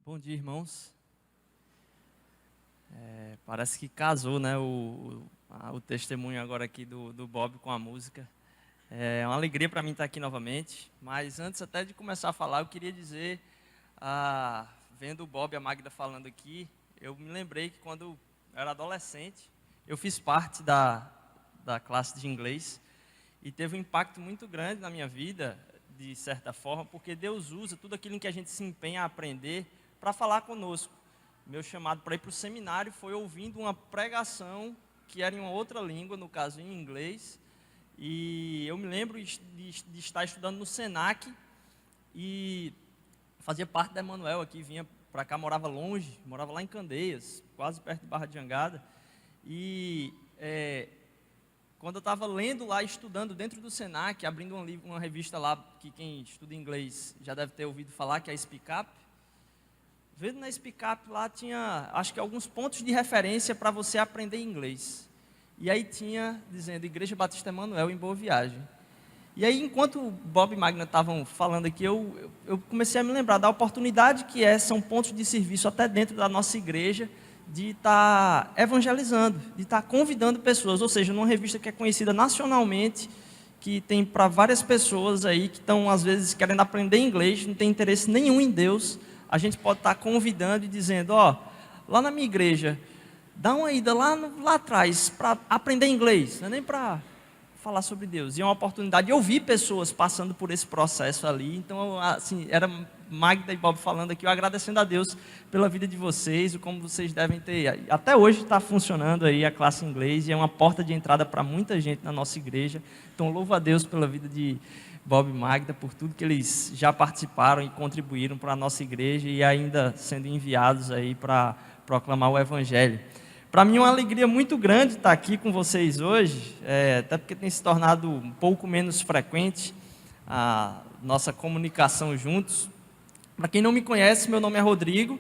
Bom dia, irmãos. Parece que casou, né, o testemunho agora aqui do Bob com a música. É uma alegria para mim estar aqui novamente, mas antes até de começar a falar, eu queria dizer, vendo o Bob e a Magda falando aqui, eu me lembrei que quando eu era adolescente, eu fiz parte da classe de inglês e teve um impacto muito grande na minha vida, de certa forma, porque Deus usa tudo aquilo em que a gente se empenha a aprender para falar conosco. Meu chamado para ir para o seminário foi ouvindo uma pregação que era em uma outra língua, no caso em inglês, e eu me lembro de estar estudando no Senac e fazia parte da Emanuel aqui, vinha para cá, morava longe, morava lá em Candeias, quase perto de Barra de Jangada, e quando eu estava lendo lá, estudando dentro do Senac, abrindo uma revista lá, que quem estuda inglês já deve ter ouvido falar, que é a Speak Up. Vendo na Speak Up lá tinha, acho que alguns pontos de referência para você aprender inglês. E aí tinha, dizendo, Igreja Batista Emanuel em Boa Viagem. E aí, enquanto o Bob e Magna estavam falando aqui, eu comecei a me lembrar da oportunidade que são pontos de serviço até dentro da nossa igreja, de estar evangelizando, de estar convidando pessoas, ou seja, numa revista que é conhecida nacionalmente, que tem para várias pessoas aí que estão, às vezes, querendo aprender inglês, não tem interesse nenhum em Deus, a gente pode estar convidando e dizendo, lá na minha igreja, dá uma ida lá atrás para aprender inglês, não é nem para falar sobre Deus. E é uma oportunidade, eu vi pessoas passando por esse processo ali, então, assim, era Magda e Bob falando aqui, eu agradecendo a Deus pela vida de vocês, como vocês devem ter, até hoje está funcionando aí a classe inglês, e é uma porta de entrada para muita gente na nossa igreja, então louvo a Deus pela vida de Bob e Magda, por tudo que eles já participaram e contribuíram para a nossa igreja, e ainda sendo enviados aí para proclamar o Evangelho. Para mim é uma alegria muito grande estar aqui com vocês hoje, até porque tem se tornado um pouco menos frequente a nossa comunicação juntos. Para quem não me conhece, meu nome é Rodrigo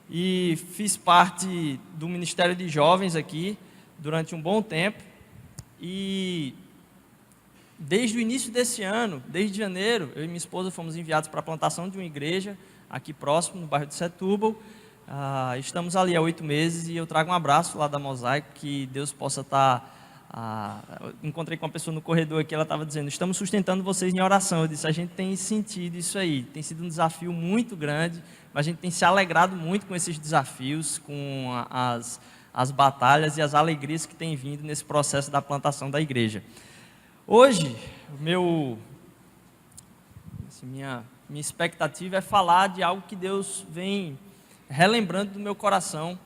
e fiz parte do Ministério de Jovens aqui durante um bom tempo. E desde o início desse ano, desde janeiro, eu e minha esposa fomos enviados para a plantação de uma igreja aqui próximo, no bairro de Setúbal. Estamos ali há 8 meses e eu trago um abraço lá da Mosaico, que Deus possa estar... encontrei com uma pessoa no corredor aqui, ela estava dizendo, estamos sustentando vocês em oração. Eu disse, a gente tem sentido isso aí, tem sido um desafio muito grande, mas a gente tem se alegrado muito com esses desafios, com as batalhas e as alegrias que têm vindo nesse processo da plantação da igreja. Hoje, minha expectativa é falar de algo que Deus vem relembrando do meu coração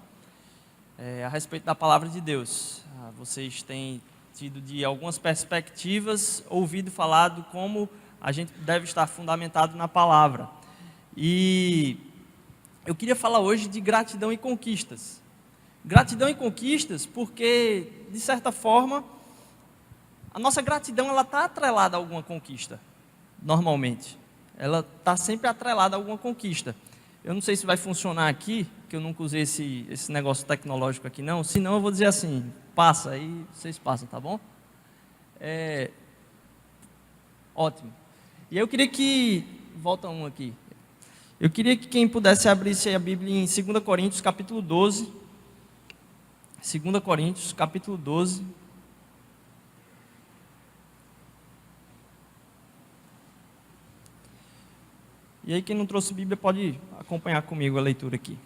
a respeito da palavra de Deus. Vocês têm tido de algumas perspectivas, ouvido falar de como a gente deve estar fundamentado na palavra. E eu queria falar hoje de gratidão e conquistas. Gratidão e conquistas porque, de certa forma, a nossa gratidão está atrelada a alguma conquista, normalmente. Ela está sempre atrelada a alguma conquista. Eu não sei se vai funcionar aqui, que eu nunca usei esse negócio tecnológico aqui não, senão eu vou dizer assim, passa, aí vocês passam, tá bom? Ótimo. E eu queria que, volta um aqui, eu queria que quem pudesse abrisse a Bíblia em 2 Coríntios, capítulo 12, 2 Coríntios, capítulo 12, e aí quem não trouxe Bíblia pode acompanhar comigo a leitura aqui.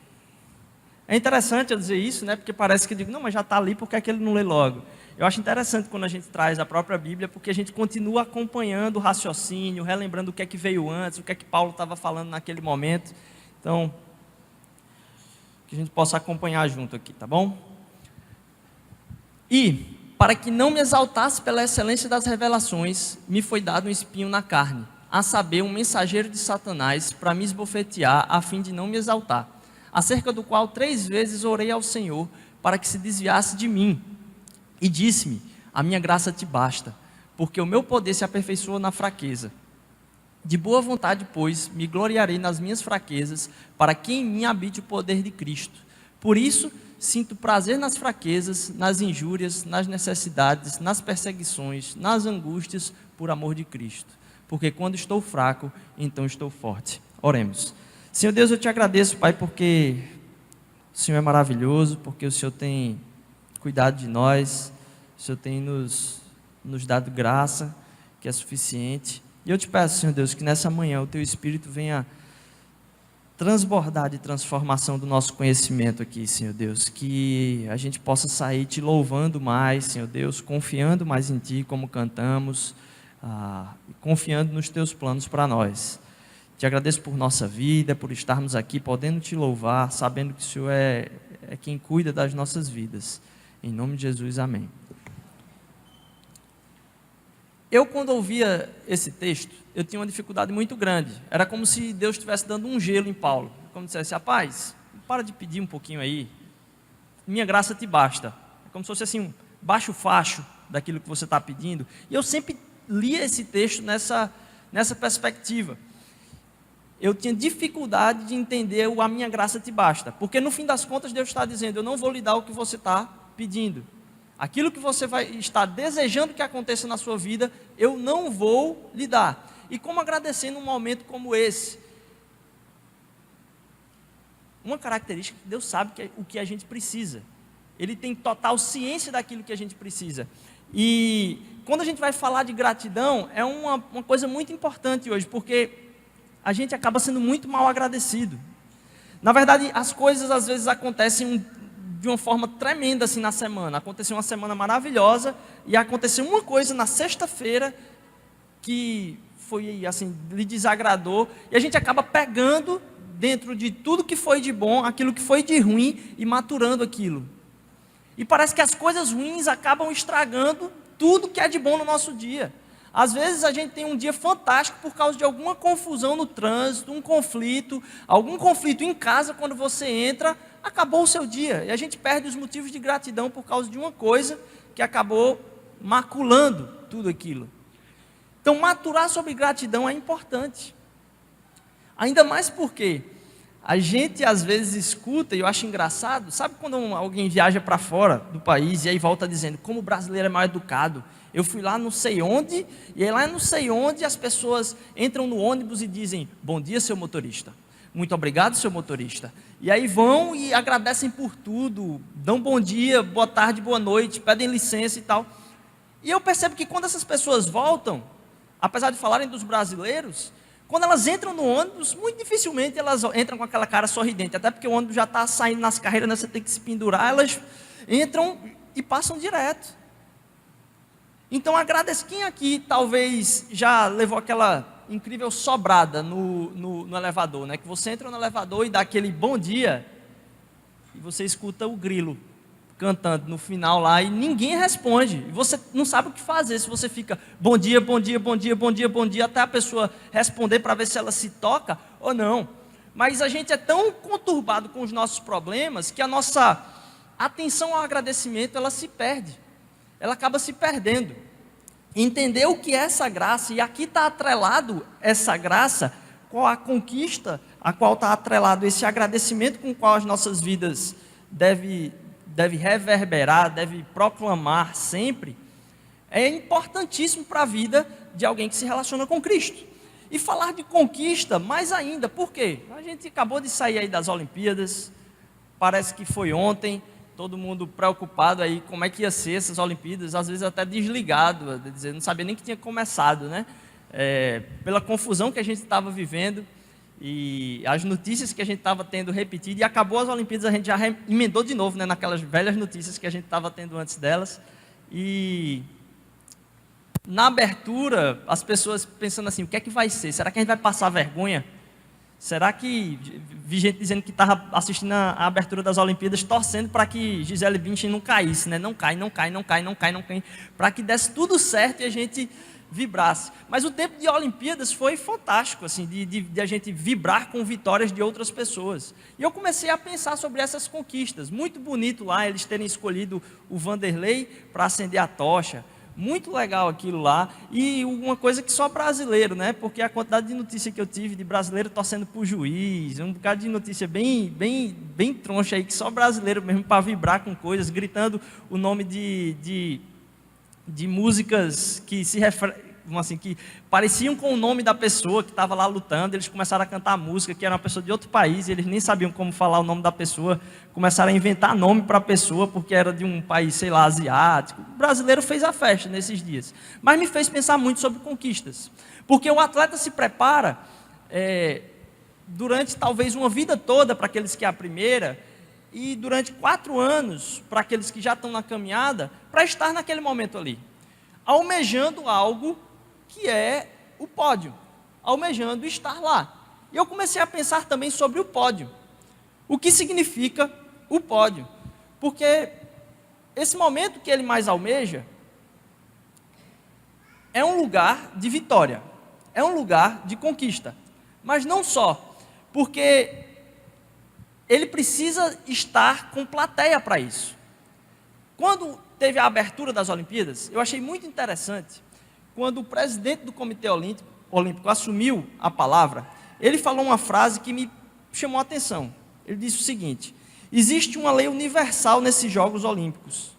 É interessante eu dizer isso, né? Porque parece que eu digo, não, mas já está ali, por que é que ele não lê logo? Eu acho interessante quando a gente traz a própria Bíblia, porque a gente continua acompanhando o raciocínio, relembrando o que é que veio antes, o que é que Paulo estava falando naquele momento. Então, que a gente possa acompanhar junto aqui, tá bom? E, para que não me exaltasse pela excelência das revelações, me foi dado um espinho na carne, a saber, um mensageiro de Satanás, para me esbofetear, a fim de não me exaltar, acerca do qual 3 vezes orei ao Senhor, para que se desviasse de mim, e disse-me, a minha graça te basta, porque o meu poder se aperfeiçoa na fraqueza. De boa vontade, pois, me gloriarei nas minhas fraquezas, para que em mim habite o poder de Cristo. Por isso, sinto prazer nas fraquezas, nas injúrias, nas necessidades, nas perseguições, nas angústias, por amor de Cristo. Porque quando estou fraco, então estou forte. Oremos. Senhor Deus, eu te agradeço, Pai, porque o Senhor é maravilhoso, porque o Senhor tem cuidado de nós, o Senhor tem nos dado graça, que é suficiente. E eu te peço, Senhor Deus, que nessa manhã o Teu Espírito venha transbordar de transformação do nosso conhecimento aqui, Senhor Deus, que a gente possa sair te louvando mais, Senhor Deus, confiando mais em Ti, como cantamos, confiando nos Teus planos para nós. Te agradeço por nossa vida, por estarmos aqui, podendo Te louvar, sabendo que o Senhor é quem cuida das nossas vidas. Em nome de Jesus, amém. Eu, quando ouvia esse texto, eu tinha uma dificuldade muito grande. Era como se Deus estivesse dando um gelo em Paulo. Como se dissesse, rapaz, para de pedir um pouquinho aí. Minha graça te basta. É como se fosse assim, um baixo facho daquilo que você está pedindo. E eu sempre lia esse texto nessa perspectiva. Eu tinha dificuldade de entender o a minha graça te basta. Porque no fim das contas Deus está dizendo, eu não vou lhe dar o que você está pedindo. Aquilo que você vai estar desejando que aconteça na sua vida, eu não vou lhe dar. E como agradecer num momento como esse? Uma característica que Deus sabe que é o que a gente precisa. Ele tem total ciência daquilo que a gente precisa. E quando a gente vai falar de gratidão, é uma coisa muito importante hoje, porque a gente acaba sendo muito mal agradecido. Na verdade, as coisas às vezes acontecem de uma forma tremenda assim na semana. Aconteceu uma semana maravilhosa e aconteceu uma coisa na sexta-feira que foi assim, lhe desagradou, e a gente acaba pegando dentro de tudo que foi de bom, aquilo que foi de ruim e maturando aquilo. E parece que as coisas ruins acabam estragando tudo que é de bom no nosso dia. Às vezes a gente tem um dia fantástico por causa de alguma confusão no trânsito, um conflito, algum conflito em casa, quando você entra, acabou o seu dia. E a gente perde os motivos de gratidão por causa de uma coisa que acabou maculando tudo aquilo. Então, maturar sobre gratidão é importante. Ainda mais porque a gente às vezes escuta, e eu acho engraçado, sabe quando alguém viaja para fora do país e aí volta dizendo, como o brasileiro é mal educado, eu fui lá não sei onde, e aí lá não sei onde as pessoas entram no ônibus e dizem, bom dia, seu motorista, muito obrigado, seu motorista, e aí vão e agradecem por tudo, dão bom dia, boa tarde, boa noite, pedem licença e tal, e eu percebo que quando essas pessoas voltam, apesar de falarem dos brasileiros, quando elas entram no ônibus, muito dificilmente elas entram com aquela cara sorridente, até porque o ônibus já está saindo nas carreiras, né, você tem que se pendurar, elas entram e passam direto. Então agradeço. Quem aqui talvez já levou aquela incrível sobrada no elevador, né? Que você entra no elevador e dá aquele bom dia, e você escuta o grilo cantando no final lá, e ninguém responde, e você não sabe o que fazer, se você fica, bom dia, bom dia, bom dia, bom dia, bom dia, até a pessoa responder para ver se ela se toca ou não. Mas a gente é tão conturbado com os nossos problemas, que a nossa atenção ao agradecimento, ela se perde, ela acaba se perdendo. Entender o que é essa graça, e aqui está atrelado essa graça, qual a conquista, a qual está atrelado esse agradecimento com o qual as nossas vidas deve reverberar, deve proclamar sempre, é importantíssimo para a vida de alguém que se relaciona com Cristo. E falar de conquista, mais ainda, por quê? A gente acabou de sair aí das Olimpíadas, parece que foi ontem, todo mundo preocupado aí, como é que ia ser essas Olimpíadas, às vezes até desligado, não sabia nem que tinha começado, né? Pela confusão que a gente estava vivendo, e as notícias que a gente estava tendo repetido, e acabou as Olimpíadas, a gente já emendou de novo, né, naquelas velhas notícias que a gente estava tendo antes delas, e na abertura, as pessoas pensando assim, o que é que vai ser? Será que a gente vai passar vergonha? Será que, vi gente dizendo que estava assistindo a abertura das Olimpíadas, torcendo para que Gisele Bündchen não caísse, né? Não cai, para que desse tudo certo e a gente vibrasse. Mas o tempo de Olimpíadas foi fantástico, assim, de a gente vibrar com vitórias de outras pessoas. E eu comecei a pensar sobre essas conquistas. Muito bonito lá eles terem escolhido o Vanderlei para acender a tocha. Muito legal aquilo lá. E uma coisa que só brasileiro, né? Porque a quantidade de notícia que eu tive de brasileiro torcendo para o juiz, um bocado de notícia bem troncha aí, que só brasileiro mesmo para vibrar com coisas, gritando o nome de músicas que assim, que pareciam com o nome da pessoa que estava lá lutando. Eles começaram a cantar música, que era uma pessoa de outro país, e eles nem sabiam como falar o nome da pessoa. Começaram a inventar nome para a pessoa, porque era de um país, sei lá, asiático. O brasileiro fez a festa nesses dias. Mas me fez pensar muito sobre conquistas. Porque o atleta se prepara durante talvez uma vida toda, para aqueles que é a primeira, e durante 4 anos, para aqueles que já estão na caminhada, para estar naquele momento ali, almejando algo que é o pódio, almejando estar lá. E eu comecei a pensar também sobre o pódio. O que significa o pódio? Porque esse momento que ele mais almeja é um lugar de vitória, é um lugar de conquista. Mas não só, porque ele precisa estar com plateia para isso. Quando teve a abertura das Olimpíadas, eu achei muito interessante, quando o presidente do Comitê Olímpico assumiu a palavra, ele falou uma frase que me chamou a atenção. Ele disse o seguinte: existe uma lei universal nesses Jogos Olímpicos.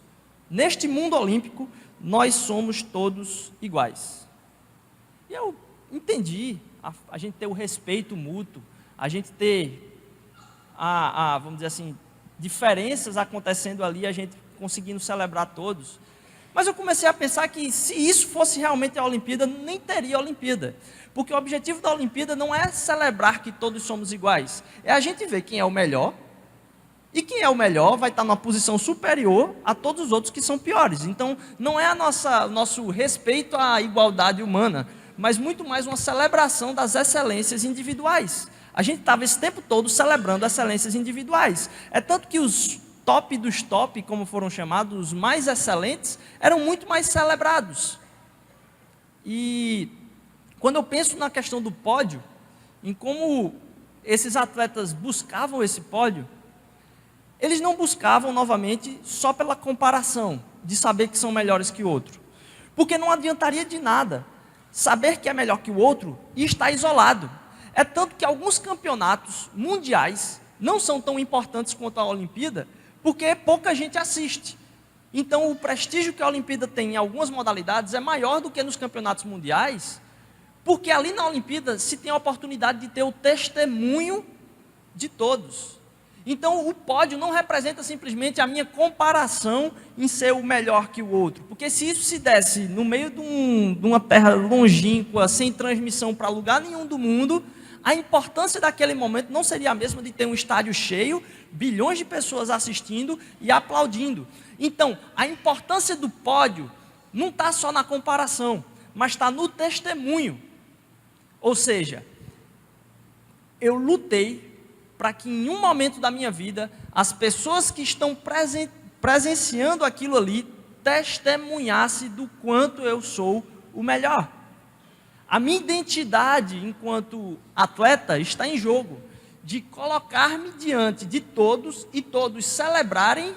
Neste mundo olímpico, nós somos todos iguais. E eu entendi, a gente ter o respeito mútuo, a gente ter vamos dizer assim, diferenças acontecendo ali, a gente conseguindo celebrar todos. Mas eu comecei a pensar que se isso fosse realmente a Olimpíada, nem teria Olimpíada. Porque o objetivo da Olimpíada não é celebrar que todos somos iguais, é a gente ver quem é o melhor, e quem é o melhor vai estar numa posição superior a todos os outros que são piores. Então, não é o nosso respeito à igualdade humana, mas muito mais uma celebração das excelências individuais. A gente estava esse tempo todo celebrando excelências individuais. É tanto que os top dos top, como foram chamados, os mais excelentes, eram muito mais celebrados. E quando eu penso na questão do pódio, em como esses atletas buscavam esse pódio, eles não buscavam novamente só pela comparação, de saber que são melhores que o outro. Porque não adiantaria de nada saber que é melhor que o outro e estar isolado. É tanto que alguns campeonatos mundiais não são tão importantes quanto a Olimpíada, porque pouca gente assiste. Então, o prestígio que a Olimpíada tem em algumas modalidades é maior do que nos campeonatos mundiais, porque ali na Olimpíada se tem a oportunidade de ter o testemunho de todos. Então, o pódio não representa simplesmente a minha comparação em ser o melhor que o outro. Porque se isso se desse no meio de uma terra longínqua, sem transmissão para lugar nenhum do mundo, a importância daquele momento não seria a mesma de ter um estádio cheio, bilhões de pessoas assistindo e aplaudindo. Então, a importância do pódio não está só na comparação, mas está no testemunho. Ou seja, eu lutei para que em um momento da minha vida, as pessoas que estão presenciando aquilo ali, testemunhassem do quanto eu sou o melhor. A minha identidade enquanto atleta está em jogo, de colocar-me diante de todos e todos celebrarem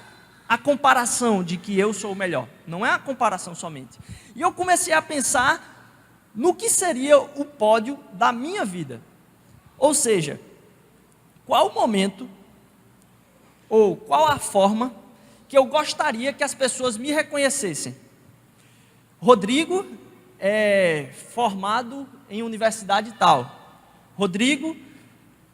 a comparação de que eu sou o melhor. Não é a comparação somente. E eu comecei a pensar no que seria o pódio da minha vida. Ou seja, qual o momento ou qual a forma que eu gostaria que as pessoas me reconhecessem. Rodrigo é formado em universidade tal. Rodrigo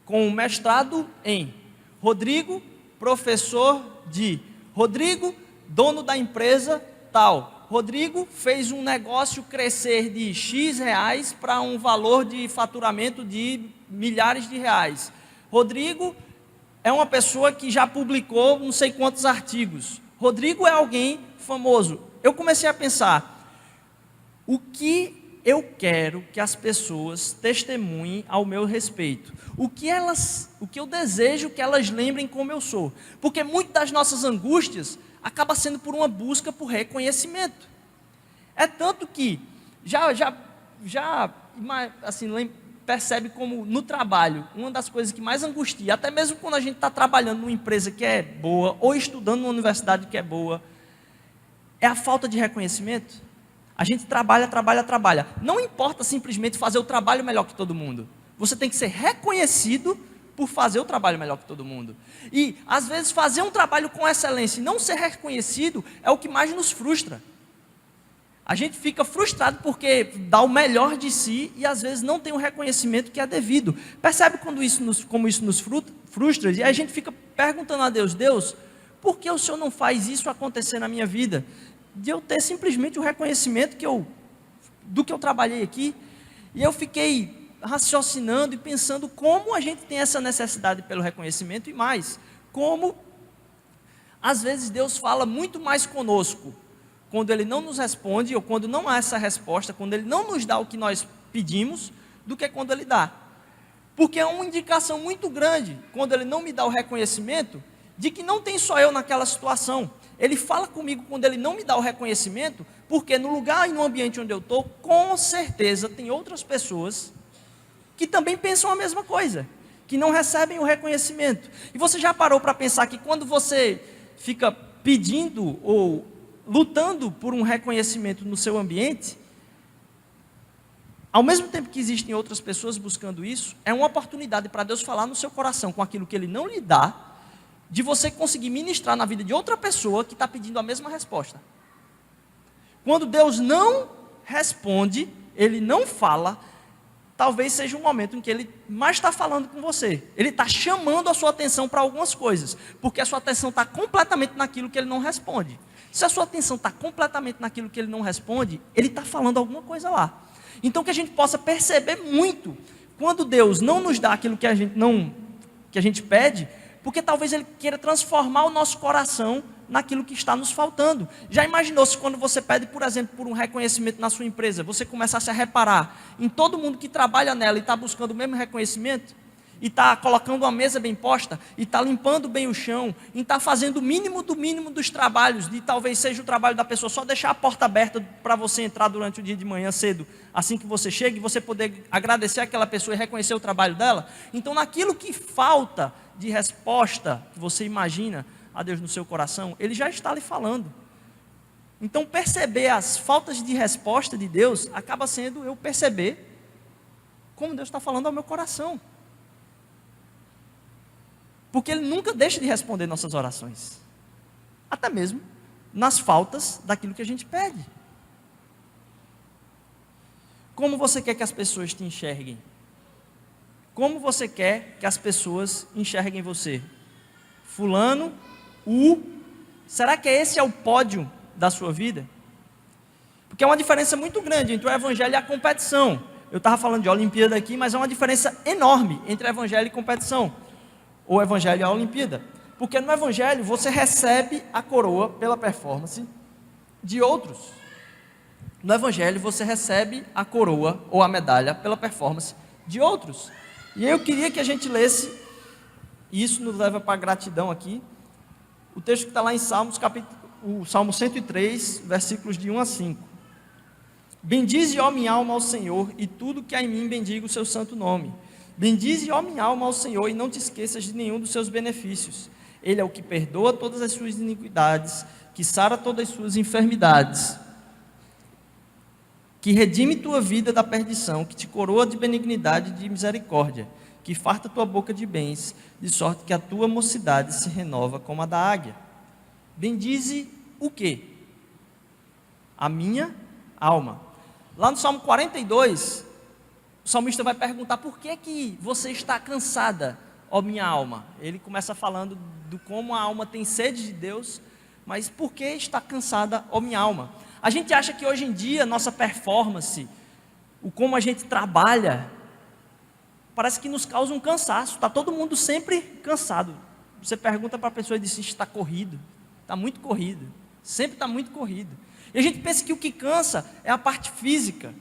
com mestrado em. Rodrigo, professor de. Rodrigo, dono da empresa tal. Rodrigo fez um negócio crescer de X reais para um valor de faturamento de milhares de reais. Rodrigo é uma pessoa que já publicou não sei quantos artigos. Rodrigo é alguém famoso. Eu comecei a pensar, o que eu quero que as pessoas testemunhem ao meu respeito? O que eu desejo que elas lembrem como eu sou? Porque muitas das nossas angústias acaba sendo por uma busca por reconhecimento. É tanto que assim, percebe como no trabalho, uma das coisas que mais angustia, até mesmo quando a gente está trabalhando numa empresa que é boa, ou estudando numa universidade que é boa, é a falta de reconhecimento. A gente trabalha. Não importa simplesmente fazer o trabalho melhor que todo mundo. Você tem que ser reconhecido por fazer o trabalho melhor que todo mundo. E, às vezes, fazer um trabalho com excelência e não ser reconhecido é o que mais nos frustra. A gente fica frustrado porque dá o melhor de si e às vezes não tem o reconhecimento que é devido. Percebe como isso nos frustra? E aí a gente fica perguntando a Deus, Deus, por que o Senhor não faz isso acontecer na minha vida? De eu ter simplesmente o reconhecimento do que eu trabalhei aqui. E eu fiquei raciocinando e pensando como a gente tem essa necessidade pelo reconhecimento e mais, como às vezes Deus fala muito mais conosco quando Ele não nos responde, ou quando não há essa resposta, quando Ele não nos dá o que nós pedimos, do que quando Ele dá. Porque é uma indicação muito grande, quando Ele não me dá o reconhecimento, de que não tem só eu naquela situação. Ele fala comigo quando Ele não me dá o reconhecimento, porque no lugar e no ambiente onde eu estou, com certeza tem outras pessoas que também pensam a mesma coisa, que não recebem o reconhecimento. E você já parou para pensar que quando você fica pedindo ou lutando por um reconhecimento no seu ambiente, ao mesmo tempo que existem outras pessoas buscando isso, é uma oportunidade para Deus falar no seu coração com aquilo que Ele não lhe dá, de você conseguir ministrar na vida de outra pessoa que está pedindo a mesma resposta. Quando Deus não responde, Ele não fala, talvez seja um momento em que Ele mais está falando com você. Ele está chamando a sua atenção para algumas coisas, porque a sua atenção está completamente naquilo que Ele não responde. Se a sua atenção está completamente naquilo que Ele não responde, Ele está falando alguma coisa lá. Então que a gente possa perceber muito, quando Deus não nos dá aquilo que a gente pede, porque talvez Ele queira transformar o nosso coração naquilo que está nos faltando. Já imaginou se quando você pede, por exemplo, por um reconhecimento na sua empresa, você começasse a reparar em todo mundo que trabalha nela e está buscando o mesmo reconhecimento? E está colocando uma mesa bem posta, e está limpando bem o chão, e está fazendo o mínimo do mínimo dos trabalhos, de talvez seja o trabalho da pessoa, só deixar a porta aberta para você entrar durante o dia de manhã cedo, assim que você chega, e você poder agradecer aquela pessoa e reconhecer o trabalho dela. Então naquilo que falta de resposta, que você imagina a Deus no seu coração, Ele já está lhe falando. Então perceber as faltas de resposta de Deus, acaba sendo eu perceber como Deus está falando ao meu coração. Porque Ele nunca deixa de responder nossas orações, até mesmo nas faltas daquilo que a gente pede. Como você quer que as pessoas te enxerguem? Como você quer que as pessoas enxerguem você? Fulano, será que esse é o pódio da sua vida? Porque é uma diferença muito grande entre o evangelho e a competição. Eu estava falando de Olimpíada aqui, mas é uma diferença enorme entre evangelho e competição. Ou evangelho e a Olimpíada, porque no evangelho você recebe a coroa pela performance de outros. No evangelho você recebe a coroa ou a medalha pela performance de outros. E eu queria que a gente lesse, e isso nos leva para a gratidão aqui, o texto que está lá em Salmos, o Salmo 103, versículos de 1 a 5. Bendize, ó minha alma, ao Senhor, e tudo que há em mim bendiga o seu santo nome. Bendize, ó minha alma, ao Senhor, e não te esqueças de nenhum dos seus benefícios. Ele é o que perdoa todas as suas iniquidades, que sara todas as suas enfermidades, que redime tua vida da perdição, que te coroa de benignidade e de misericórdia, que farta tua boca de bens, de sorte que a tua mocidade se renova como a da águia. Bendize o quê? A minha alma. Lá no Salmo 42, o salmista vai perguntar: por que que você está cansada, ó minha alma? Ele começa falando do como a alma tem sede de Deus, mas por que está cansada, ó minha alma? A gente acha que hoje em dia, nossa performance, o como a gente trabalha, parece que nos causa um cansaço. Está todo mundo sempre cansado. Você pergunta para a pessoa e diz: está corrido, está muito corrido, sempre está muito corrido. E a gente pensa que o que cansa é a parte física,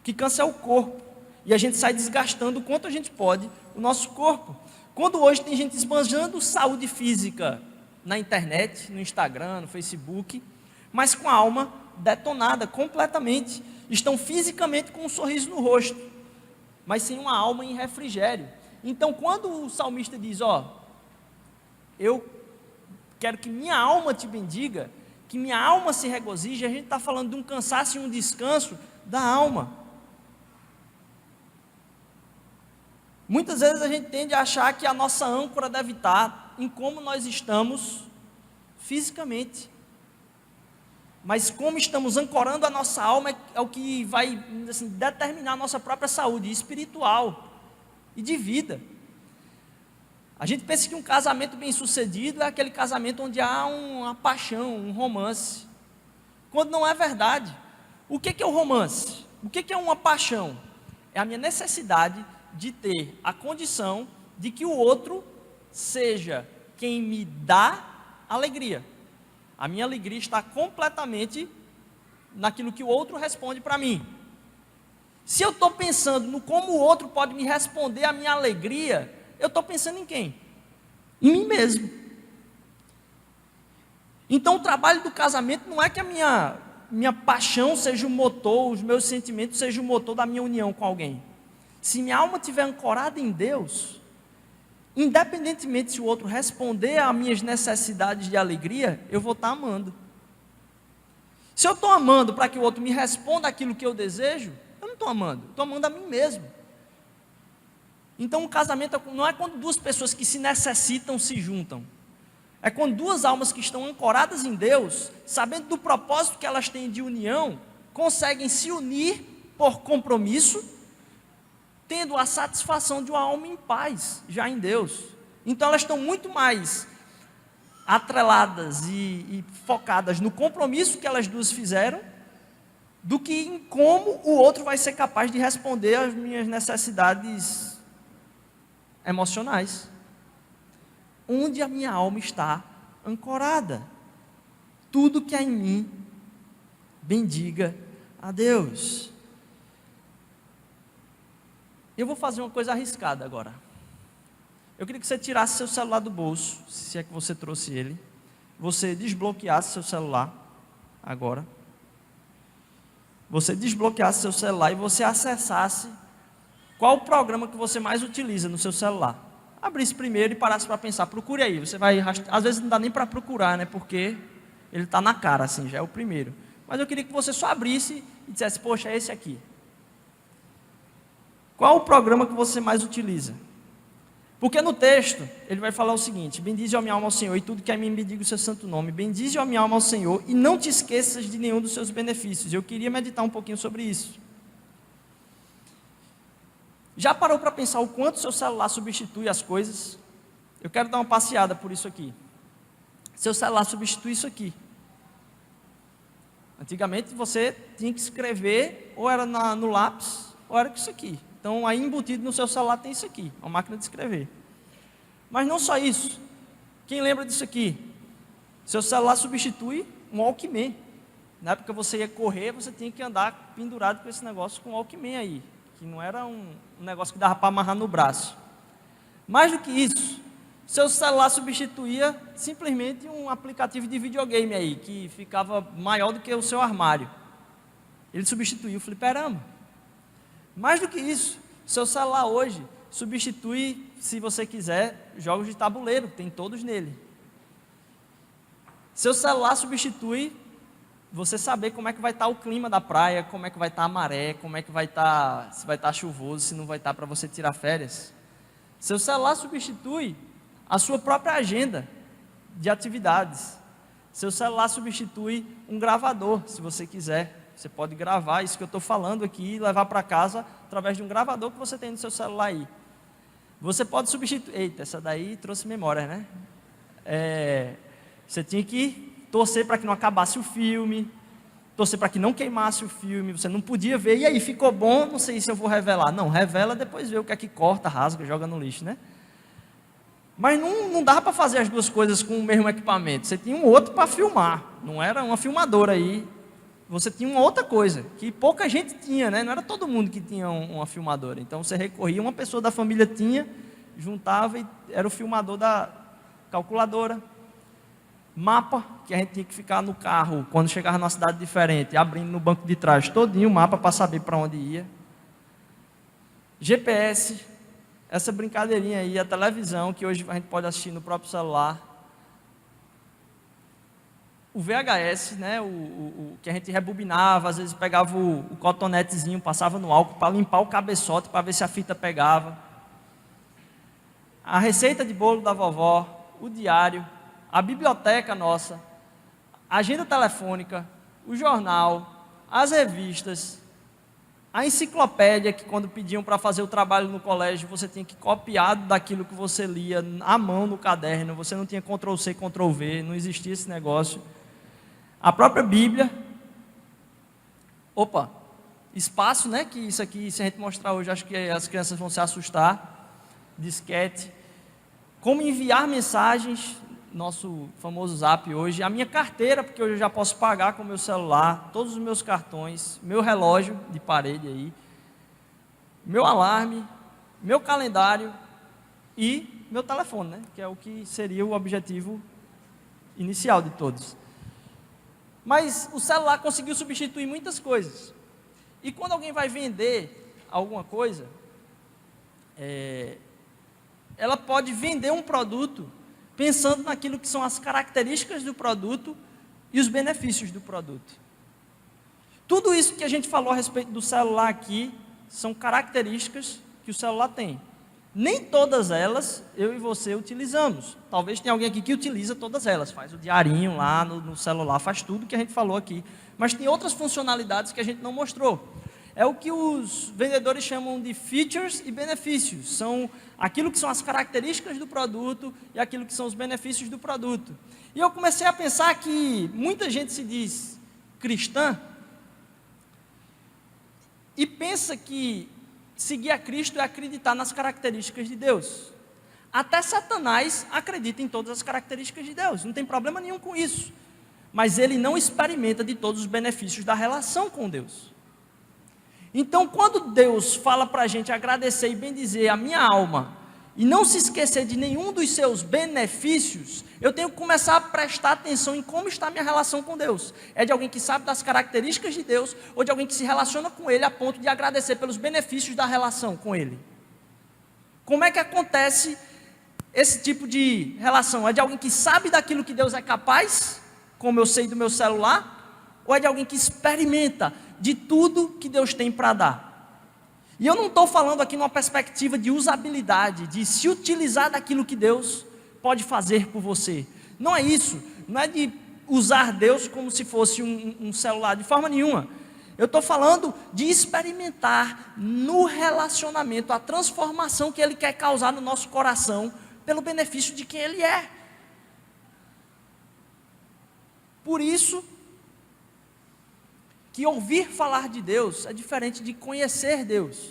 o que cansa é o corpo. E a gente sai desgastando o quanto a gente pode o nosso corpo. Quando hoje tem gente esbanjando saúde física na internet, no Instagram, no Facebook, mas com a alma detonada completamente, estão fisicamente com um sorriso no rosto, mas sem uma alma em refrigério. Então quando o salmista diz: eu quero que minha alma te bendiga, que minha alma se regozije, a gente está falando de um cansaço e um descanso da alma. Muitas vezes a gente tende a achar que a nossa âncora deve estar em como nós estamos fisicamente. mas como estamos ancorando a nossa alma é o que vai assim, determinar a nossa própria saúde espiritual e de vida. A gente pensa que um casamento bem sucedido é aquele casamento onde há uma paixão, um romance, quando não é verdade. O que é o romance? O que é uma paixão? É a minha necessidade de ter a condição de que o outro seja quem me dá alegria. A minha alegria está completamente naquilo que o outro responde para mim. Se eu estou pensando no como o outro pode me responder a minha alegria, eu estou pensando em quem? Em mim mesmo. Então o trabalho do casamento não é que a minha paixão seja o motor, os meus sentimentos sejam o motor da minha união com alguém. Se minha alma estiver ancorada em Deus, independentemente se o outro responder às minhas necessidades de alegria, eu vou estar amando. Se eu estou amando para que o outro me responda aquilo que eu desejo, eu não estou amando, estou amando a mim mesmo. Então o casamento não é quando duas pessoas que se necessitam se juntam. É quando duas almas que estão ancoradas em Deus, sabendo do propósito que elas têm de união, conseguem se unir por compromisso, tendo a satisfação de uma alma em paz, já em Deus. Então elas estão muito mais atreladas e focadas no compromisso que elas duas fizeram, do que em como o outro vai ser capaz de responder às minhas necessidades emocionais. Onde a minha alma está ancorada. Tudo que há em mim, bendiga a Deus. Eu vou fazer uma coisa arriscada agora. Eu queria que você tirasse seu celular do bolso, se é que você trouxe ele. Você desbloqueasse seu celular agora. Você desbloqueasse seu celular e você acessasse qual o programa que você mais utiliza no seu celular. Abrisse primeiro e parasse para pensar. Procure aí. Você vai, às vezes não dá nem para procurar, né? Porque ele está na cara, assim, já é o primeiro. Mas eu queria que você só abrisse e dissesse, poxa, é esse aqui. Qual o programa que você mais utiliza? Porque no texto, ele vai falar o seguinte: bendize a minha alma ao Senhor, e tudo que a mim bendiga o seu santo nome. Bendize a minha alma ao Senhor, e não te esqueças de nenhum dos seus benefícios. Eu queria meditar um pouquinho sobre isso. Já parou para pensar o quanto seu celular substitui as coisas? Eu quero dar uma passeada por isso aqui. Seu celular substitui isso aqui. Antigamente você tinha que escrever, ou era no lápis, ou era com isso aqui. Então aí embutido no seu celular tem isso aqui, uma máquina de escrever. Mas não só isso. Quem lembra disso aqui? Seu celular substitui um Walkman. Na época você ia correr, você tinha que andar pendurado com esse negócio com um Walkman aí, que não era um negócio que dava para amarrar no braço. Mais do que isso, seu celular substituía simplesmente um aplicativo de videogame aí, que ficava maior do que o seu armário. Ele substituiu o fliperama. Mais do que isso, seu celular hoje substitui, se você quiser, jogos de tabuleiro, tem todos nele. Seu celular substitui você saber como é que vai estar o clima da praia, como é que vai estar a maré, como é que vai estar, se vai estar chuvoso, se não vai estar para você tirar férias. Seu celular substitui a sua própria agenda de atividades. Seu celular substitui um gravador, se você quiser. Você pode gravar isso que eu estou falando aqui e levar para casa através de um gravador que você tem no seu celular aí. Você pode substituir... Eita, essa daí trouxe memória, né? Você tinha que torcer para que não acabasse o filme, torcer para que não queimasse o filme, você não podia ver, e aí, ficou bom, não sei se eu vou revelar. Não, revela, depois vê o que é que corta, rasga, joga no lixo, né? Mas não dava para fazer as duas coisas com o mesmo equipamento, você tinha um outro para filmar, não era uma filmadora aí, você tinha uma outra coisa, que pouca gente tinha, né? Não era todo mundo que tinha uma filmadora, então você recorria, uma pessoa da família tinha, juntava e era o filmador da calculadora. Mapa, que a gente tinha que ficar no carro, quando chegava numa cidade diferente, abrindo no banco de trás todinho o mapa para saber para onde ia. GPS, essa brincadeirinha aí, a televisão, que hoje a gente pode assistir no próprio celular. O VHS, né, o que a gente rebobinava, às vezes pegava o cotonetezinho, passava no álcool para limpar o cabeçote, para ver se a fita pegava. A receita de bolo da vovó, o diário, a biblioteca nossa, a agenda telefônica, o jornal, as revistas, a enciclopédia, que quando pediam para fazer o trabalho no colégio, você tinha que copiar daquilo que você lia à mão no caderno, você não tinha Ctrl+C, Ctrl+V, não existia esse negócio. A própria Bíblia. Espaço, né? Que isso aqui, se a gente mostrar hoje, acho que as crianças vão se assustar. Disquete. Como enviar mensagens, nosso famoso Zap hoje. A minha carteira, porque hoje eu já posso pagar com o meu celular, todos os meus cartões, meu relógio de parede aí, meu alarme, meu calendário e meu telefone, né? Que é o que seria o objetivo inicial de todos. Mas o celular conseguiu substituir muitas coisas. E quando alguém vai vender alguma coisa, ela pode vender um produto pensando naquilo que são as características do produto e os benefícios do produto. Tudo isso que a gente falou a respeito do celular aqui são características que o celular tem. Nem todas elas eu e você utilizamos. Talvez tenha alguém aqui que utiliza todas elas, faz o diarinho lá no celular, faz tudo que a gente falou aqui. Mas tem outras funcionalidades que a gente não mostrou. É o que os vendedores chamam de features e benefícios. São aquilo que são as características do produto e aquilo que são os benefícios do produto. E eu comecei a pensar que muita gente se diz cristã e pensa que seguir a Cristo é acreditar nas características de Deus. Até Satanás acredita em todas as características de Deus, não tem problema nenhum com isso. Mas ele não experimenta de todos os benefícios da relação com Deus. Então, quando Deus fala para a gente agradecer e bendizer a minha alma, e não se esquecer de nenhum dos seus benefícios, eu tenho que começar a prestar atenção em como está a minha relação com Deus. É de alguém que sabe das características de Deus, ou de alguém que se relaciona com Ele a ponto de agradecer pelos benefícios da relação com Ele? Como é que acontece esse tipo de relação? É de alguém que sabe daquilo que Deus é capaz, como eu sei do meu celular, ou é de alguém que experimenta de tudo que Deus tem para dar? E eu não estou falando aqui numa perspectiva de usabilidade, de se utilizar daquilo que Deus pode fazer por você. Não é isso, não é de usar Deus como se fosse um celular, de forma nenhuma. Eu estou falando de experimentar no relacionamento a transformação que Ele quer causar no nosso coração, pelo benefício de quem Ele é. Por isso que ouvir falar de Deus é diferente de conhecer Deus.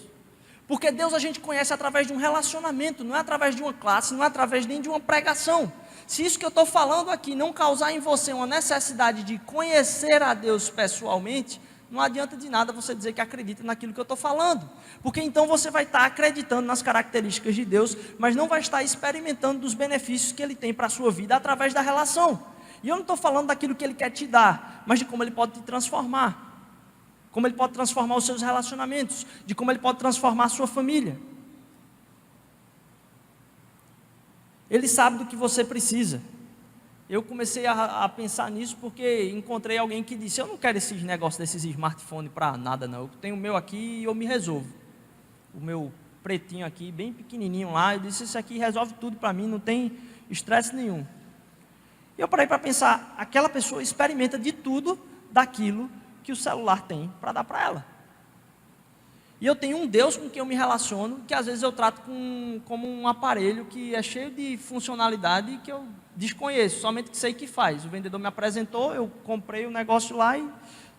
Porque Deus a gente conhece através de um relacionamento, não é através de uma classe, não é através nem de uma pregação. Se isso que eu estou falando aqui não causar em você uma necessidade de conhecer a Deus pessoalmente, não adianta de nada você dizer que acredita naquilo que eu estou falando. Porque então você vai estar acreditando nas características de Deus, mas não vai estar experimentando dos benefícios que Ele tem para a sua vida através da relação. E eu não estou falando daquilo que Ele quer te dar, mas de como Ele pode te transformar. Como Ele pode transformar os seus relacionamentos, de como Ele pode transformar a sua família. Ele sabe do que você precisa. Eu comecei a pensar nisso porque encontrei alguém que disse: eu não quero esses negócios desses smartphones para nada não, eu tenho o meu aqui e eu me resolvo. O meu pretinho aqui, bem pequenininho lá, eu disse: isso aqui resolve tudo para mim, não tem estresse nenhum. E eu parei para pensar, aquela pessoa experimenta de tudo daquilo que o celular tem para dar para ela. E eu tenho um Deus com quem eu me relaciono, que às vezes eu trato como um aparelho que é cheio de funcionalidade que eu desconheço, somente que sei que faz. O vendedor me apresentou, eu comprei o negócio lá e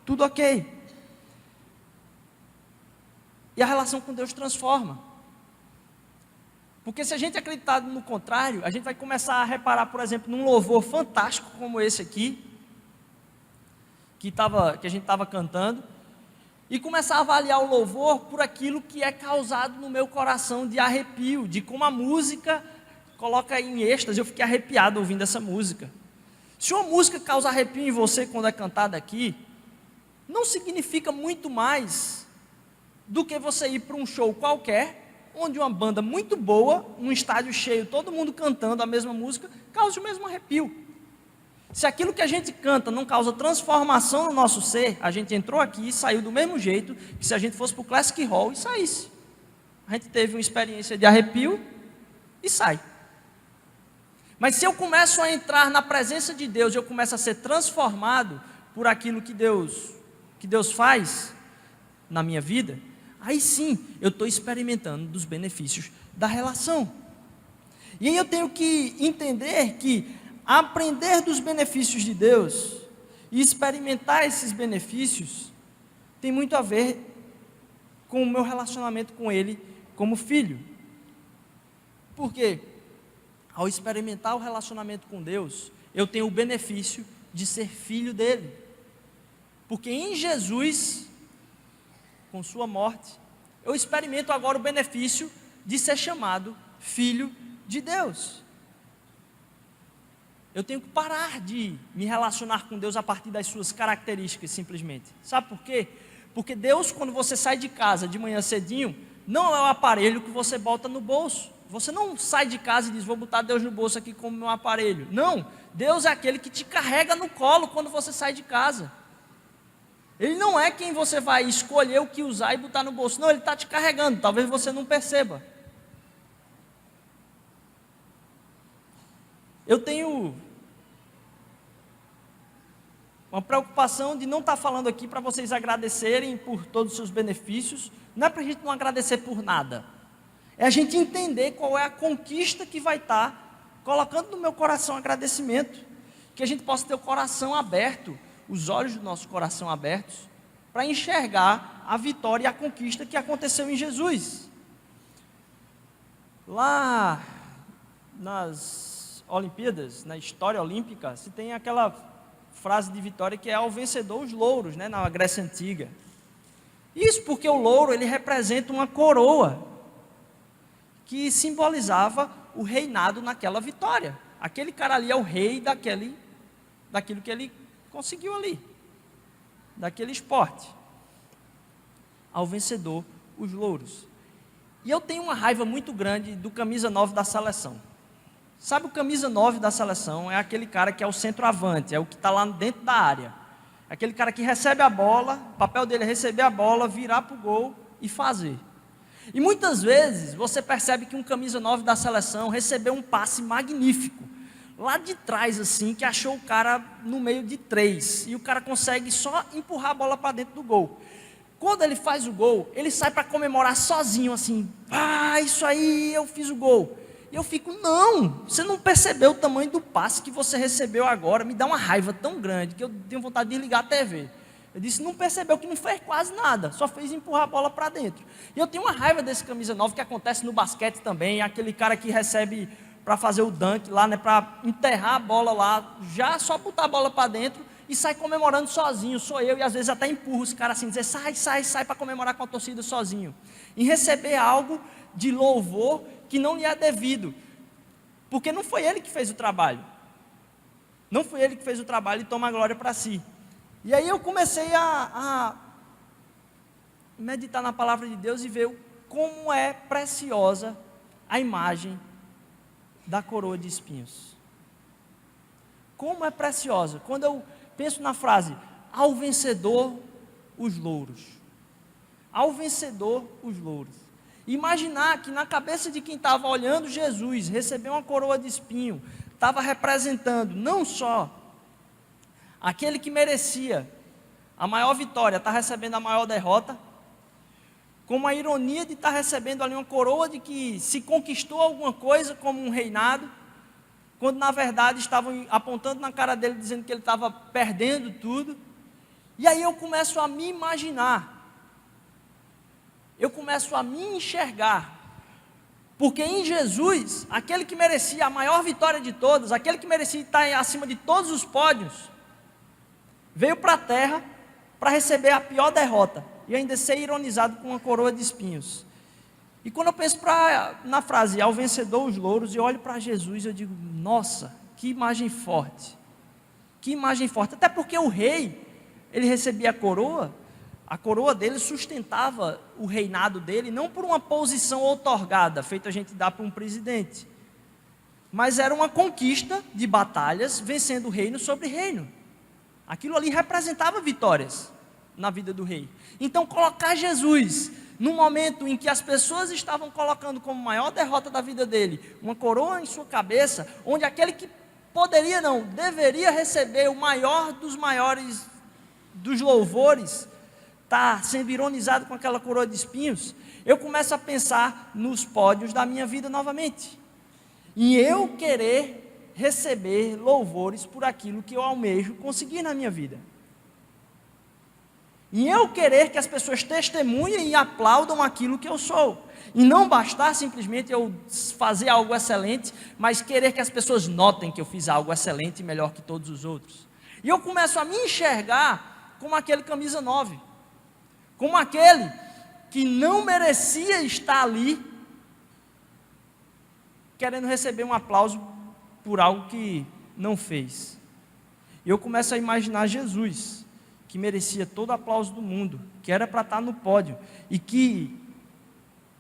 tudo ok. E a relação com Deus transforma. Porque se a gente acreditar no contrário, a gente vai começar a reparar, por exemplo, num louvor fantástico como esse aqui, que a gente estava cantando, e começar a avaliar o louvor por aquilo que é causado no meu coração de arrepio, de como a música coloca em êxtase. Eu fiquei arrepiado ouvindo essa música. Se uma música causa arrepio em você quando é cantada aqui, não significa muito mais do que você ir para um show qualquer, onde uma banda muito boa, um estádio cheio, todo mundo cantando a mesma música, causa o mesmo arrepio. Se aquilo que a gente canta não causa transformação no nosso ser, a gente entrou aqui e saiu do mesmo jeito que se a gente fosse para o Classic Hall e saísse. A gente teve uma experiência de arrepio e sai. Mas se eu começo a entrar na presença de Deus, eu começo a ser transformado, por aquilo que Deus faz na minha vida, aí sim eu estou experimentando dos benefícios da relação. E aí eu tenho que entender que aprender dos benefícios de Deus e experimentar esses benefícios tem muito a ver com o meu relacionamento com Ele como filho. Porque ao experimentar o relacionamento com Deus, eu tenho o benefício de ser filho dele. Porque em Jesus, com sua morte, eu experimento agora o benefício de ser chamado filho de Deus. Eu tenho que parar de me relacionar com Deus a partir das suas características, simplesmente. Sabe por quê? Porque Deus, quando você sai de casa de manhã cedinho, não é o aparelho que você bota no bolso. Você não sai de casa e diz, vou botar Deus no bolso aqui como meu aparelho. Não, Deus é aquele que te carrega no colo quando você sai de casa. Ele não é quem você vai escolher o que usar e botar no bolso. Não, Ele está te carregando, talvez você não perceba. Eu tenho uma preocupação de não estar falando aqui para vocês agradecerem por todos os seus benefícios. Não é para a gente não agradecer por nada. É a gente entender qual é a conquista que vai estar colocando no meu coração agradecimento. Que a gente possa ter o coração aberto, os olhos do nosso coração abertos, para enxergar a vitória e a conquista que aconteceu em Jesus. Lá nas Olimpíadas, na história olímpica, se tem aquela frase de vitória que é ao vencedor os louros, né, na Grécia Antiga. Isso porque o louro, ele representa uma coroa que simbolizava o reinado naquela vitória. Aquele cara ali é o rei daquilo que ele conseguiu ali, daquele esporte. Ao vencedor os louros. E eu tenho uma raiva muito grande do camisa 9 da seleção. Sabe, o camisa 9 da seleção é aquele cara que é o centroavante, é o que está lá dentro da área. É aquele cara que recebe a bola, o papel dele é receber a bola, virar para o gol e fazer. E muitas vezes você percebe que um camisa 9 da seleção recebeu um passe magnífico, lá de trás assim, que achou o cara no meio de 3, e o cara consegue só empurrar a bola para dentro do gol. Quando ele faz o gol, ele sai para comemorar sozinho assim, isso aí, eu fiz o gol. E eu fico, não, você não percebeu o tamanho do passe que você recebeu agora, me dá uma raiva tão grande, que eu tenho vontade de ligar a TV. Eu disse, não percebeu que não fez quase nada, só fez empurrar a bola para dentro. E eu tenho uma raiva desse camisa 9 que acontece no basquete também, aquele cara que recebe para fazer o dunk lá, né, para enterrar a bola lá, já só botar a bola para dentro e sai comemorando sozinho, sou eu, e às vezes até empurro os caras assim, dizer, sai para comemorar com a torcida sozinho. Em receber algo de louvor que não lhe é devido, porque não foi ele que fez o trabalho. Não foi ele que fez o trabalho e toma a glória para si. E aí eu comecei a meditar na palavra de Deus e ver como é preciosa a imagem da coroa de espinhos. Como é preciosa. Quando eu penso na frase, ao vencedor os louros. Ao vencedor os louros. Imaginar que na cabeça de quem estava olhando Jesus, receber uma coroa de espinho, estava representando não só aquele que merecia a maior vitória, está recebendo a maior derrota, como a ironia de estar recebendo ali uma coroa de que se conquistou alguma coisa como um reinado, quando na verdade estavam apontando na cara dele, dizendo que ele estava perdendo tudo. E aí eu começo a me imaginar, eu começo a me enxergar, porque em Jesus, aquele que merecia a maior vitória de todas, aquele que merecia estar acima de todos os pódios, veio para a terra para receber a pior derrota e ainda ser ironizado com uma coroa de espinhos. E quando eu penso na frase, ao vencedor os louros, e olho para Jesus, eu digo, nossa, que imagem forte. Que imagem forte. Até porque o rei, ele recebia a coroa dele sustentava o reinado dele, não por uma posição outorgada, feito a gente dá para um presidente, mas era uma conquista de batalhas, vencendo reino sobre reino. Aquilo ali representava vitórias na vida do rei. Então colocar Jesus no momento em que as pessoas estavam colocando como maior derrota da vida dele, uma coroa em sua cabeça, onde aquele que poderia não, deveria receber o maior dos maiores dos louvores está sendo ironizado com aquela coroa de espinhos, eu começo a pensar nos pódios da minha vida novamente. E eu querer receber louvores por aquilo que eu almejo conseguir na minha vida. E eu querer que as pessoas testemunhem e aplaudam aquilo que eu sou. E não bastar simplesmente eu fazer algo excelente, mas querer que as pessoas notem que eu fiz algo excelente e melhor que todos os outros. E eu começo a me enxergar como aquele camisa 9. Como aquele que não merecia estar ali, querendo receber um aplauso por algo que não fez. E eu começo a imaginar Jesus, que merecia todo o aplauso do mundo, que era para estar no pódio, e que,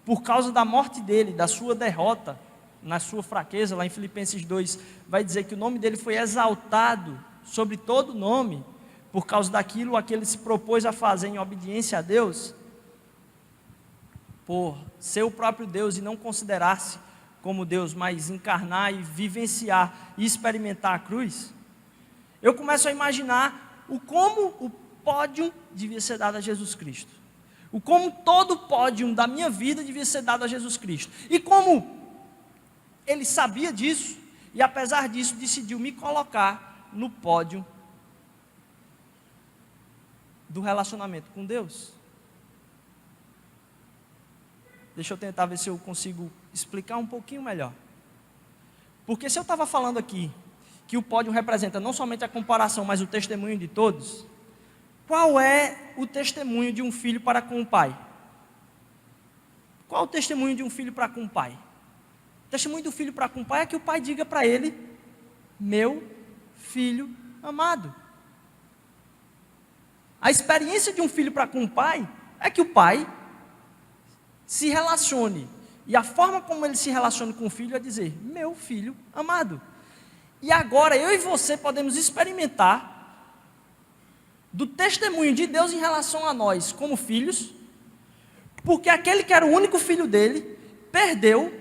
por causa da morte dele, da sua derrota, na sua fraqueza, lá em Filipenses 2, vai dizer que o nome dele foi exaltado sobre todo nome, por causa daquilo a que ele se propôs a fazer em obediência a Deus, por ser o próprio Deus e não considerar-se como Deus, mas encarnar e vivenciar e experimentar a cruz. Eu começo a imaginar como o pódio devia ser dado a Jesus Cristo, o como todo o pódio da minha vida devia ser dado a Jesus Cristo, e como ele sabia disso, e apesar disso decidiu me colocar no pódio do relacionamento com Deus. Deixa eu tentar ver se eu consigo explicar um pouquinho melhor. Porque se eu estava falando aqui que o pódio representa não somente a comparação, mas o testemunho de todos, qual é o testemunho de um filho para com o pai? Qual é o testemunho de um filho para com o pai? O testemunho do filho para com o pai é que o pai diga para ele: meu filho amado. A experiência de um filho para com o pai é que o pai se relacione, e a forma como ele se relaciona com o filho é dizer: meu filho amado. E agora eu e você podemos experimentar do testemunho de Deus em relação a nós como filhos, porque aquele que era o único filho dele perdeu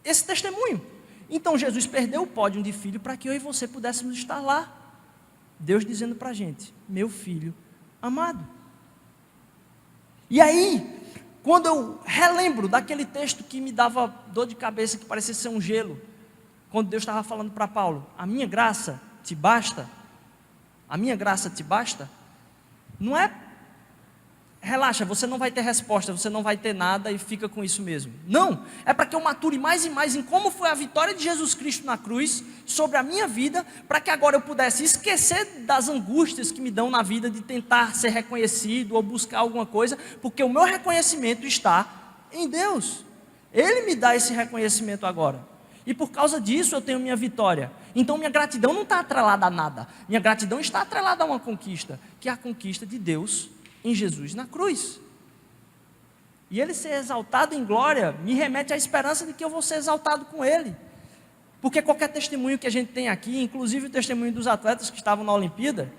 esse testemunho. Então Jesus perdeu o pódio de filho para que eu e você pudéssemos estar lá. Deus dizendo para a gente: meu filho amado. E aí, quando eu relembro daquele texto que me dava dor de cabeça, que parecia ser um gelo, quando Deus estava falando para Paulo: a minha graça te basta, a minha graça te basta, não é, relaxa, você não vai ter resposta, você não vai ter nada e fica com isso mesmo. Não, é para que eu mature mais e mais em como foi a vitória de Jesus Cristo na cruz sobre a minha vida, para que agora eu pudesse esquecer das angústias que me dão na vida de tentar ser reconhecido ou buscar alguma coisa, porque o meu reconhecimento está em Deus. Ele me dá esse reconhecimento agora, e por causa disso eu tenho minha vitória. Então minha gratidão não está atrelada a nada, minha gratidão está atrelada a uma conquista, que é a conquista de Deus em Jesus na cruz. E ele ser exaltado em glória me remete à esperança de que eu vou ser exaltado com ele. Porque qualquer testemunho que a gente tem aqui, inclusive o testemunho dos atletas que estavam na Olimpíada,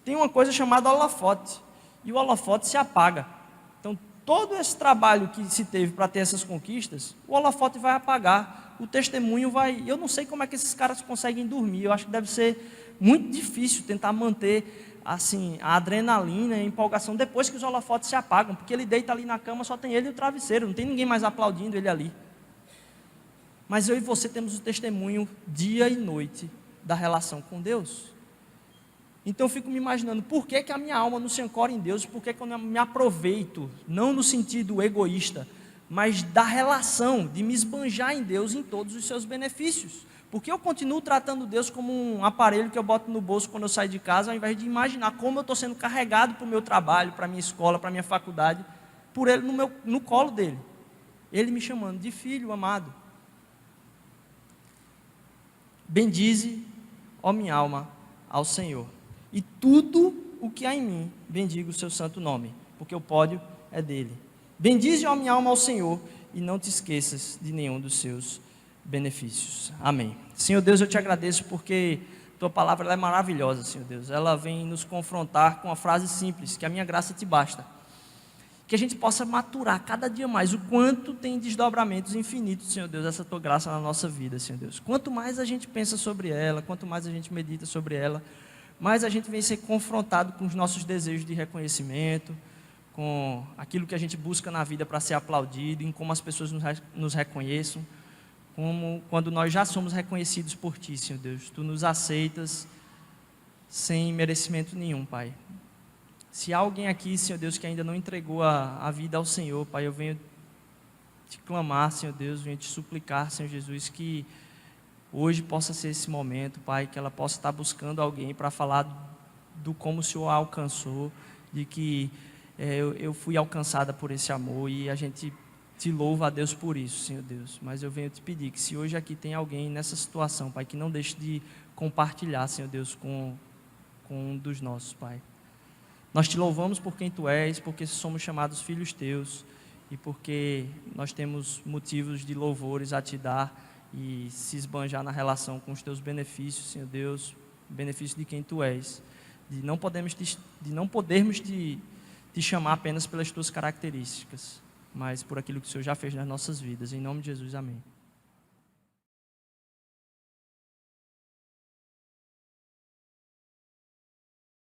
tem uma coisa chamada holofote, e o holofote se apaga. Então todo esse trabalho que se teve para ter essas conquistas, o holofote vai apagar, o testemunho vai... Eu não sei como é que esses caras conseguem dormir, eu acho que deve ser muito difícil tentar manter assim, a adrenalina e a empolgação depois que os holofotes se apagam, porque ele deita ali na cama, só tem ele e o travesseiro, não tem ninguém mais aplaudindo ele ali. Mas eu e você temos o testemunho dia e noite da relação com Deus. Então eu fico me imaginando, por que que a minha alma não se ancora em Deus, por que que eu não me aproveito, não no sentido egoísta, mas da relação, de me esbanjar em Deus em todos os seus benefícios. Porque eu continuo tratando Deus como um aparelho que eu boto no bolso quando eu saio de casa, ao invés de imaginar como eu estou sendo carregado para o meu trabalho, para a minha escola, para a minha faculdade, por Ele no colo dele. Ele me chamando de filho amado. Bendize, ó minha alma, ao Senhor. E tudo o que há em mim, bendiga o seu santo nome, porque o pódio é dele. Bendize, ó minha alma, ao Senhor, e não te esqueças de nenhum dos seus benefícios. Amém. Senhor Deus, eu te agradeço porque tua palavra ela é maravilhosa, Senhor Deus. Ela vem nos confrontar com a frase simples, que a minha graça te basta. Que a gente possa maturar cada dia mais o quanto tem desdobramentos infinitos, Senhor Deus, essa tua graça na nossa vida, Senhor Deus. Quanto mais a gente pensa sobre ela, quanto mais a gente medita sobre ela, mas a gente vem ser confrontado com os nossos desejos de reconhecimento, com aquilo que a gente busca na vida para ser aplaudido, em como as pessoas nos reconheçam, como quando nós já somos reconhecidos por Ti, Senhor Deus. Tu nos aceitas sem merecimento nenhum, Pai. Se há alguém aqui, Senhor Deus, que ainda não entregou a vida ao Senhor, Pai, eu venho te clamar, Senhor Deus, venho te suplicar, Senhor Jesus, que hoje possa ser esse momento, Pai, que ela possa estar buscando alguém para falar do como o Senhor a alcançou, de que eu fui alcançada por esse amor e a gente te louva a Deus por isso, Senhor Deus. Mas eu venho te pedir que se hoje aqui tem alguém nessa situação, Pai, que não deixe de compartilhar, Senhor Deus, com um dos nossos, Pai. Nós te louvamos por quem Tu és, porque somos chamados filhos Teus e porque nós temos motivos de louvores a Te dar e se esbanjar na relação com os Teus benefícios, Senhor Deus, benefício de quem Tu és, de não podermos te chamar apenas pelas Tuas características, mas por aquilo que o Senhor já fez nas nossas vidas. Em nome de Jesus, amém.